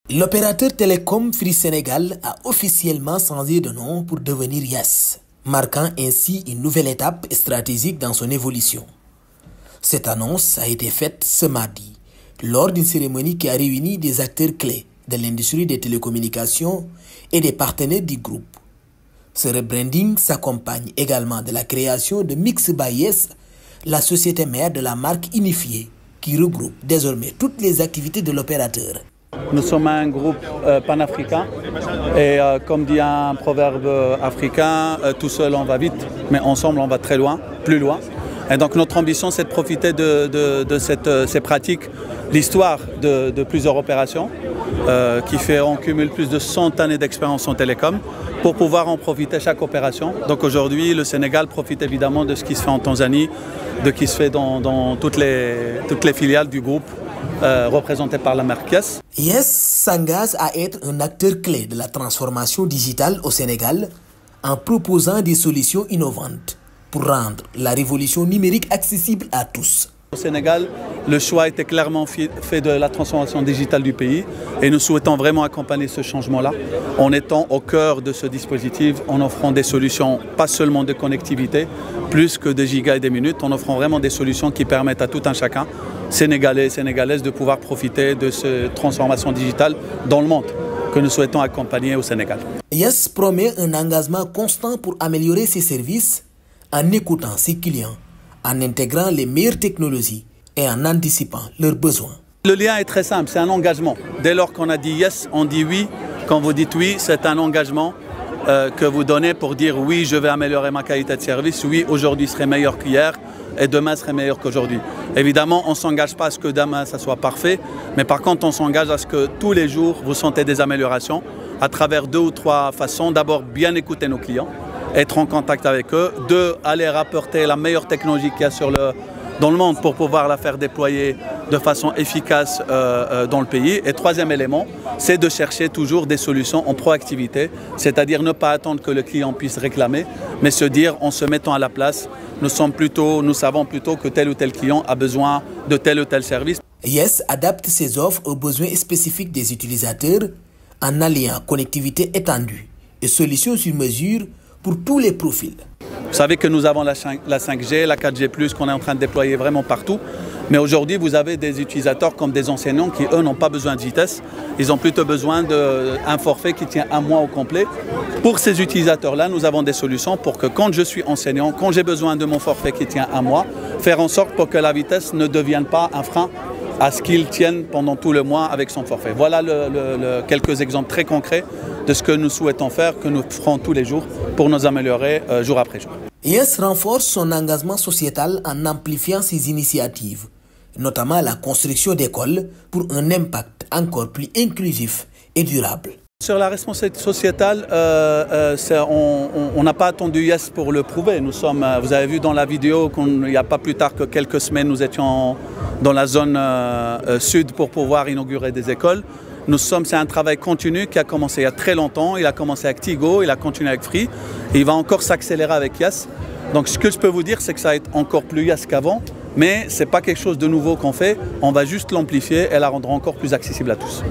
L'opérateur télécom Free Sénégal a officiellement changé de nom pour devenir Yes, marquant ainsi une nouvelle étape stratégique dans son évolution. Cette annonce a été faite ce mardi, lors d'une cérémonie qui a réuni des acteurs clés de l'industrie des télécommunications et des partenaires du groupe. Ce rebranding s'accompagne également de la création de Mix by Yes, la société mère de la marque unifiée, qui regroupe désormais toutes les activités de l'opérateur. Nous sommes un groupe panafricain et comme dit un proverbe africain, tout seul on va vite, mais ensemble on va très loin, plus loin. Et donc notre ambition c'est de profiter de ces pratiques, l'histoire de plusieurs opérations qui fait on cumule plus de 100 années d'expérience en télécom pour pouvoir en profiter chaque opération. Donc aujourd'hui le Sénégal profite évidemment de ce qui se fait en Tanzanie, de ce qui se fait dans toutes les filiales du groupe. Représenté par la marque Yes. Yes s'engage à être un acteur clé de la transformation digitale au Sénégal en proposant des solutions innovantes pour rendre la révolution numérique accessible à tous. Au Sénégal, le choix était clairement fait de la transformation digitale du pays et nous souhaitons vraiment accompagner ce changement-là en étant au cœur de ce dispositif, en offrant des solutions pas seulement de connectivité, plus que de gigas et des minutes, en offrant vraiment des solutions qui permettent à tout un chacun, Sénégalais et Sénégalaises, de pouvoir profiter de cette transformation digitale dans le monde que nous souhaitons accompagner au Sénégal. Yes promet un engagement constant pour améliorer ses services en écoutant ses clients, en intégrant les meilleures technologies et en anticipant leurs besoins. Le lien est très simple, c'est un engagement. Dès lors qu'on a dit yes, on dit oui. Quand vous dites oui, c'est un engagement que vous donnez pour dire oui, je vais améliorer ma qualité de service. Oui, aujourd'hui serait meilleur qu'hier et demain serait meilleur qu'aujourd'hui. Évidemment, on ne s'engage pas à ce que demain ça soit parfait, mais par contre, on s'engage à ce que tous les jours, vous sentez des améliorations à travers 2 ou 3 façons. D'abord, bien écouter nos clients, être en contact avec eux. 2, aller rapporter la meilleure technologie qu'il y a dans le monde pour pouvoir la faire déployer de façon efficace dans le pays. Et 3e élément, c'est de chercher toujours des solutions en proactivité, c'est-à-dire ne pas attendre que le client puisse réclamer, mais se dire en se mettant à la place, nous savons plutôt que tel ou tel client a besoin de tel ou tel service. Yes adapte ses offres aux besoins spécifiques des utilisateurs en alliant connectivité étendue et solutions sur mesure pour tous les profils. Vous savez que nous avons la 5G, la 4G+, qu'on est en train de déployer vraiment partout. Mais aujourd'hui, vous avez des utilisateurs comme des enseignants qui, eux, n'ont pas besoin de vitesse. Ils ont plutôt besoin d'un forfait qui tient 1 mois au complet. Pour ces utilisateurs-là, nous avons des solutions pour que quand je suis enseignant, quand j'ai besoin de mon forfait qui tient 1 mois, faire en sorte pour que la vitesse ne devienne pas un frein à ce qu'ils tiennent pendant tout le mois avec son forfait. Voilà quelques exemples très concrets de ce que nous souhaitons faire, que nous ferons tous les jours pour nous améliorer jour après jour. Yes renforce son engagement sociétal en amplifiant ses initiatives, notamment la construction d'écoles pour un impact encore plus inclusif et durable. Sur la responsabilité sociétale, on n'a pas attendu Yes pour le prouver. Vous avez vu dans la vidéo qu'il n'y a pas plus tard que quelques semaines, nous étions dans la zone sud pour pouvoir inaugurer des écoles. C'est un travail continu qui a commencé il y a très longtemps. Il a commencé avec Tigo, il a continué avec Free. Et il va encore s'accélérer avec Yes. Donc ce que je peux vous dire, c'est que ça va être encore plus Yes qu'avant. Mais ce n'est pas quelque chose de nouveau qu'on fait. On va juste l'amplifier et la rendre encore plus accessible à tous.